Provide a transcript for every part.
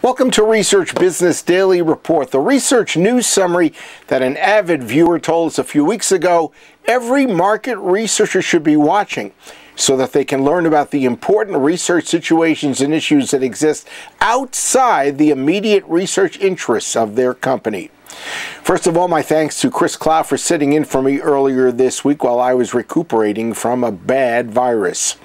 Welcome to Research Business Daily Report, the research news summary that an avid viewer told us a few weeks ago every market researcher should be watching so that they can learn about the important research situations and issues that exist outside the immediate research interests of their company. First of all, my thanks to Chris Clow for sitting in for me earlier this week while I was recuperating from a bad virus.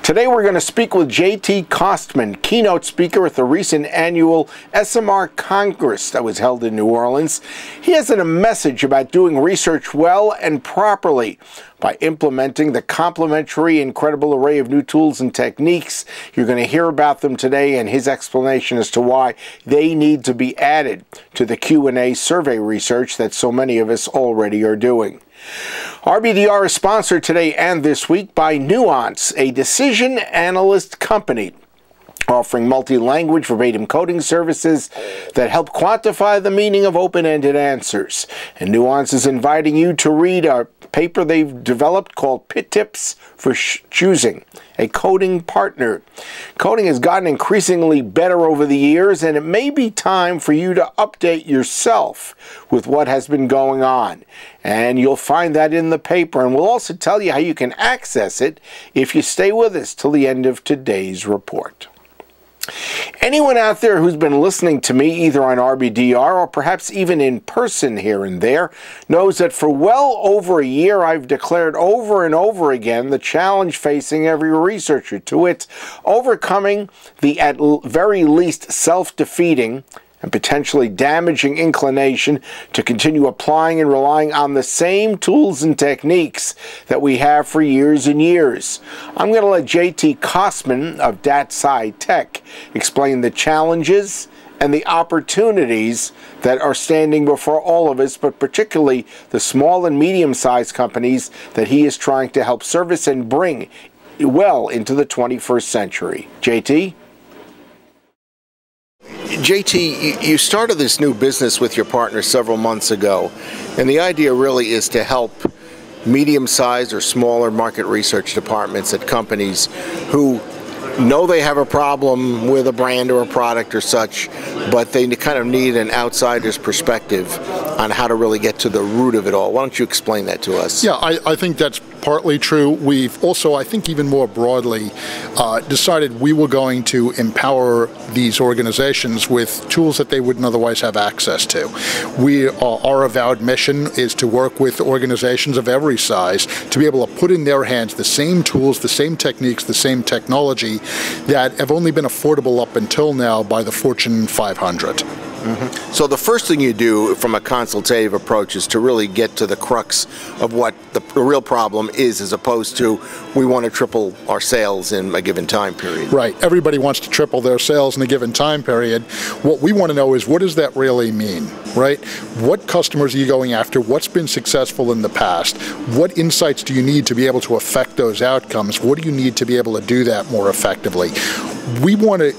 Today we're going to speak with JT Kostman, keynote speaker at the recent annual SMR Congress that was held in New Orleans. He has a message about doing research well and properly by implementing the complementary, incredible array of new tools and techniques. You're going to hear about them today and his explanation as to why they need to be added to the Q&A survey research that so many of us already are doing. RBDR is sponsored today and this week by Nuance, a decision analyst company offering multi-language verbatim coding services that help quantify the meaning of open-ended answers. And Nuance is inviting you to read a paper they've developed called Pit Tips for Choosing a Coding Partner. Coding has gotten increasingly better over the years, and it may be time for you to update yourself with what has been going on. And you'll find that in the paper, and we'll also tell you how you can access it if you stay with us till the end of today's report. Anyone out there who's been listening to me either on RBDR or perhaps even in person here and there knows that for well over a year I've declared over and over again the challenge facing every researcher, to wit, overcoming the at very least self-defeating and potentially damaging inclination to continue applying and relying on the same tools and techniques that we have for years and years. I'm going to let JT Kostman of DatSciTech explain the challenges and the opportunities that are standing before all of us, but particularly the small and medium-sized companies that he is trying to help service and bring well into the 21st century. JT? JT, you started this new business with your partner several months ago, and the idea really is to help medium-sized or smaller market research departments at companies who know they have a problem with a brand or a product or such, but they kind of need an outsider's perspective on how to really get to the root of it all. Why don't you explain that to us? Yeah, I think that's partly true. We've also, I think even more broadly, decided we were going to empower these organizations with tools that they wouldn't otherwise have access to. Our avowed mission is to work with organizations of every size to be able to put in their hands the same tools, the same techniques, the same technology that have only been affordable up until now by the Fortune 500. So the first thing you do from a consultative approach is to really get to the crux of what the real problem is, as opposed to we want to triple our sales in a given time period. Right. Everybody wants to triple their sales in a given time period. What we want to know is, what does that really mean, right? What customers are you going after? What's been successful in the past? What insights do you need to be able to affect those outcomes? What do you need to be able to do that more effectively? We want to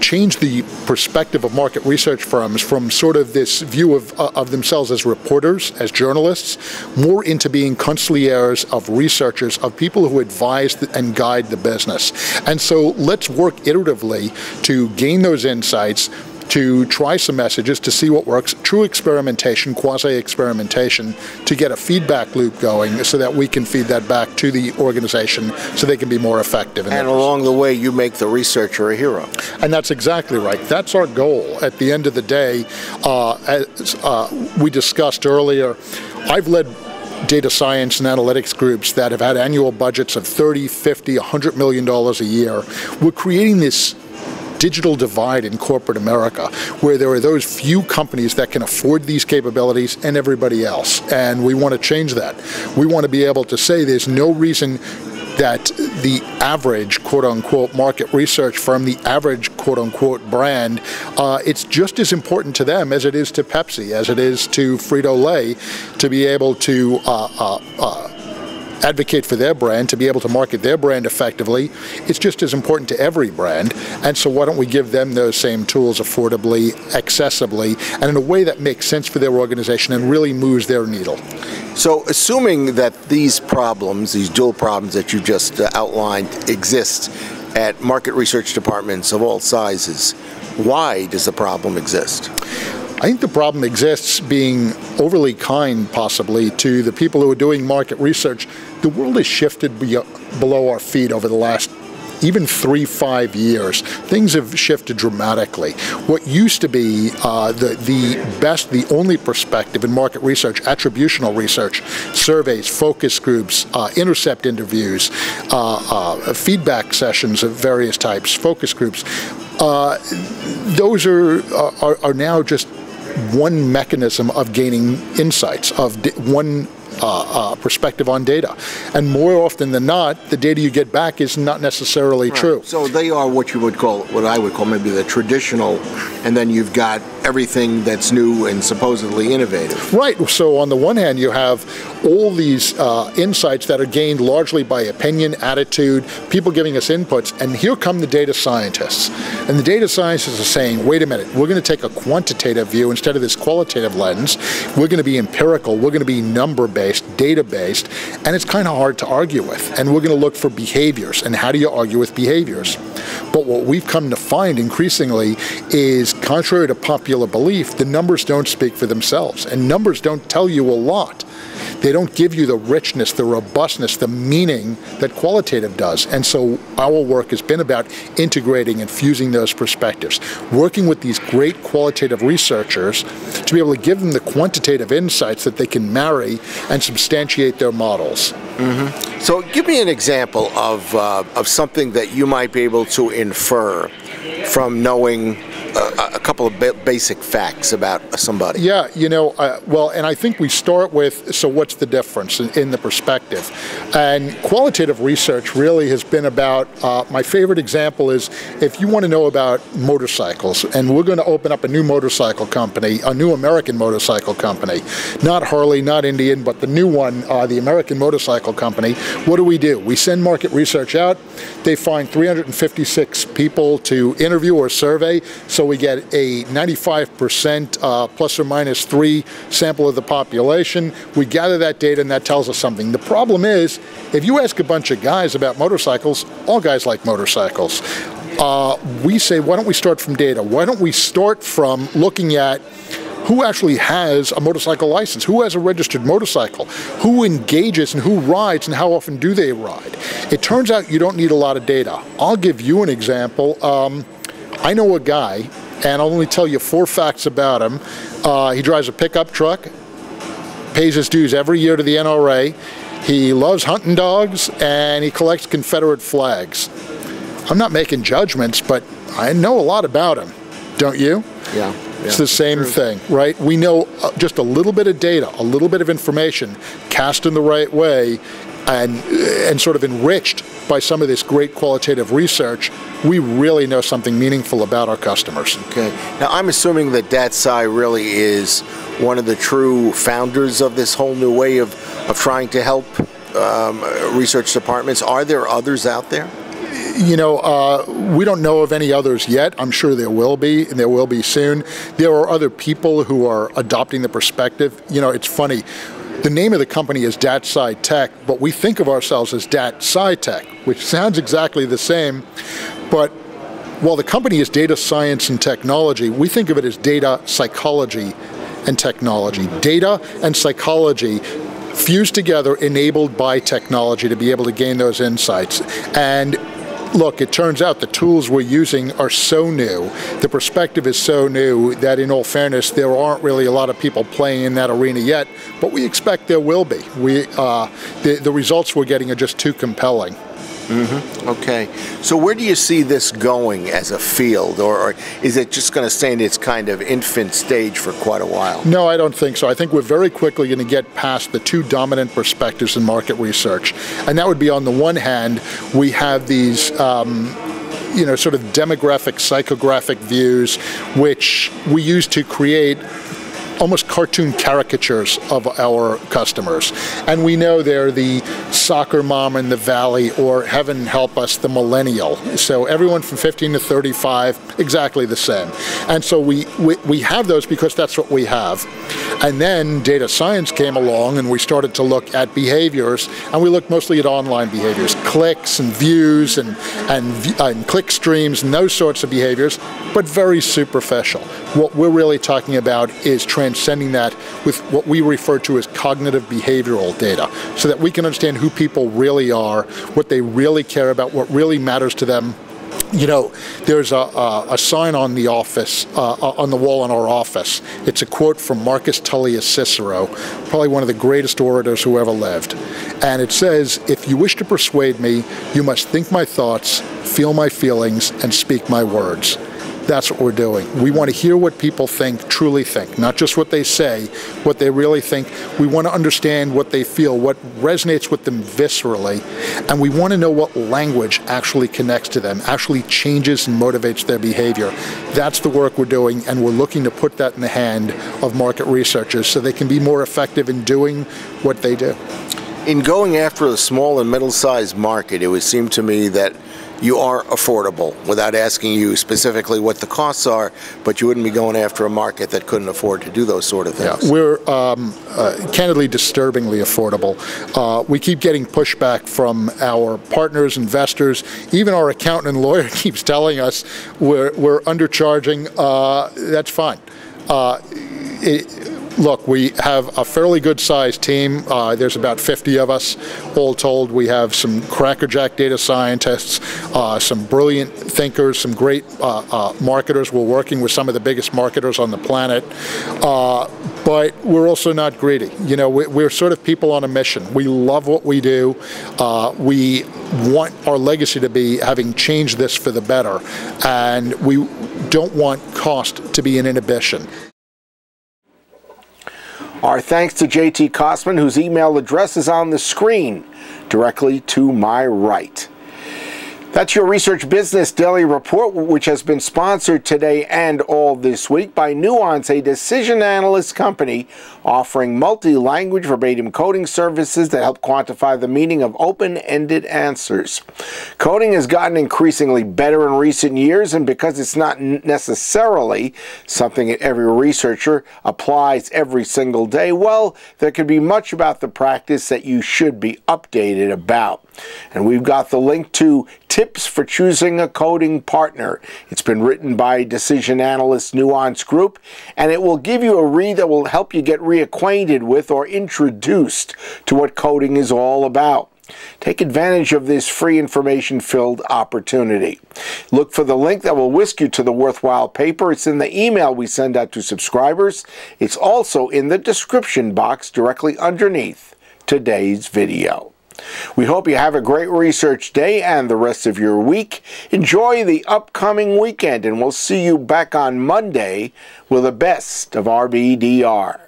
change the perspective of market research firms from sort of this view of themselves as reporters, as journalists, more into being concierges of researchers, of people who advise and guide the business. And so let's work iteratively to gain those insights, to try some messages, to see what works, true experimentation, quasi-experimentation, to get a feedback loop going so that we can feed that back to the organization so they can be more effective. And along the way, you make the researcher a hero. And that's exactly right. That's our goal. At the end of the day, as we discussed earlier, I've led data science and analytics groups that have had annual budgets of $30, $50, $100 million a year. We're creating this digital divide in corporate America, where there are those few companies that can afford these capabilities and everybody else. And we want to change that. We want to be able to say there's no reason that the average quote-unquote market research firm, the average quote-unquote brand, it's just as important to them as it is to Pepsi, as it is to Frito-Lay, to be able to advocate for their brand, to be able to market their brand effectively. It's just as important to every brand. And so why don't we give them those same tools affordably, accessibly, and in a way that makes sense for their organization and really moves their needle. So assuming that these problems, these dual problems that you just outlined, exist at market research departments of all sizes, Why does the problem exist? I think the problem exists being overly kind, possibly, to the people who are doing market research. The world has shifted below our feet over the last even 3-5 years. Things have shifted dramatically. What used to be the only perspective in market research, attributional research, surveys, focus groups, intercept interviews, feedback sessions of various types, focus groups, those are now just one mechanism of gaining insights, of one perspective on data. And more often than not, the data you get back is not necessarily true. So they are what you would call, what I would call maybe the traditional, and then you've got everything that's new and supposedly innovative. Right. So on the one hand, you have all these insights that are gained largely by opinion, attitude, people giving us inputs, and here come the data scientists. And the data scientists are saying, wait a minute, we're going to take a quantitative view instead of this qualitative lens. We're going to be empirical, we're going to be number-based, data-based, and it's kind of hard to argue with. And we're going to look for behaviors, and how do you argue with behaviors? But what we've come to find increasingly is, contrary to popular belief, the numbers don't speak for themselves, and numbers don't tell you a lot. They don't give you the richness, the robustness, the meaning that qualitative does. And so our work has been about integrating and fusing those perspectives, working with these great qualitative researchers to be able to give them the quantitative insights that they can marry and substantiate their models. Mm-hmm. So give me an example of something that you might be able to infer from knowing a couple of basic facts about somebody. Yeah, you know, well, and I think we start with, so what's the difference in the perspective? And qualitative research really has been about, my favorite example is, if you want to know about motorcycles, and we're going to open up a new motorcycle company, a new American motorcycle company, not Harley, not Indian, but the new one, the American Motorcycle Company. What do? We send market research out. They find 356 people to interview or survey, so we get a 95% plus or minus 3 sample of the population. We gather that data, and that tells us something. The problem is, if you ask a bunch of guys about motorcycles, all guys like motorcycles. We say, why don't we start from data? Why don't we start from looking at who actually has a motorcycle license, who has a registered motorcycle, who engages and who rides, and how often do they ride? It turns out you don't need a lot of data. I'll give you an example. I know a guy, and I'll only tell you 4 facts about him. He drives a pickup truck, pays his dues every year to the NRA. He loves hunting dogs, and he collects Confederate flags. I'm not making judgments, but I know a lot about him. Don't you? Yeah. It's the same thing, right? We know just a little bit of data, a little bit of information, cast in the right way, and sort of enriched by some of this great qualitative research, we really know something meaningful about our customers. Okay. Now, I'm assuming that DatSci really is one of the true founders of this whole new way of trying to help research departments. Are there others out there? You know, we don't know of any others yet. I'm sure there will be, and there will be soon. There are other people who are adopting the perspective. You know, it's funny. The name of the company is DatSciTech, but we think of ourselves as DatSciTech, which sounds exactly the same. But while the company is data science and technology, we think of it as data psychology and technology. Data and psychology fused together, enabled by technology to be able to gain those insights. And look, it turns out the tools we're using are so new, the perspective is so new, that in all fairness, there aren't really a lot of people playing in that arena yet, but we expect there will be. The results we're getting are just too compelling. Mm-hmm. Okay. So where do you see this going as a field, or is it just going to stay in its kind of infant stage for quite a while? No, I don't think so. I think we're very quickly going to get past the 2 dominant perspectives in market research. And that would be, on the one hand, we have these you know, sort of demographic, psychographic views, which we use to create almost cartoon caricatures of our customers. And we know they're the soccer mom in the valley, or heaven help us, the millennial. So everyone from 15 to 35, exactly the same. And so we have those because that's what we have. And then data science came along and we started to look at behaviors, and we looked mostly at online behaviors, clicks and views and click streams and those sorts of behaviors, but very superficial. What we're really talking about is transcending that with what we refer to as cognitive behavioral data, so that we can understand who people really are, what they really care about, what really matters to them. You know, there's a sign on the office, on the wall in our office. It's a quote from Marcus Tullius Cicero, probably one of the greatest orators who ever lived. And it says, "If you wish to persuade me, you must think my thoughts, feel my feelings, and speak my words." That's what we're doing. We want to hear what people think, truly think, not just what they say, what they really think. We want to understand what they feel, what resonates with them viscerally, and we want to know what language actually connects to them, actually changes and motivates their behavior. That's the work we're doing, and we're looking to put that in the hand of market researchers so they can be more effective in doing what they do. In going after a small and middle-sized market, it would seem to me that you are affordable, without asking you specifically what the costs are, but you wouldn't be going after a market that couldn't afford to do those sort of things. Yeah, we're candidly disturbingly affordable. We keep getting pushback from our partners, investors, even our accountant and lawyer keeps telling us we're undercharging. That's fine. Look, we have a fairly good-sized team. There's about 50 of us, all told. We have some crackerjack data scientists, some brilliant thinkers, some great marketers. We're working with some of the biggest marketers on the planet. But we're also not greedy. You know, we're sort of people on a mission. We love what we do. We want our legacy to be having changed this for the better. And we don't want cost to be an inhibition. Our thanks to JT Kostman, whose email address is on the screen, directly to my right. That's your Research Business Daily Report, which has been sponsored today and all this week by Nuance, a decision analyst company offering multi-language verbatim coding services that help quantify the meaning of open-ended answers. Coding has gotten increasingly better in recent years, and because it's not necessarily something that every researcher applies every single day, well, there can be much about the practice that you should be updated about. And we've got the link to Tips for Choosing a Coding Partner. It's been written by decision analyst Nuance Group, and it will give you a read that will help you get reacquainted with or introduced to what coding is all about. Take advantage of this free information-filled opportunity. Look for the link that will whisk you to the worthwhile paper. It's in the email we send out to subscribers. It's also in the description box directly underneath today's video. We hope you have a great research day and the rest of your week. Enjoy the upcoming weekend, and we'll see you back on Monday with the best of RBDR.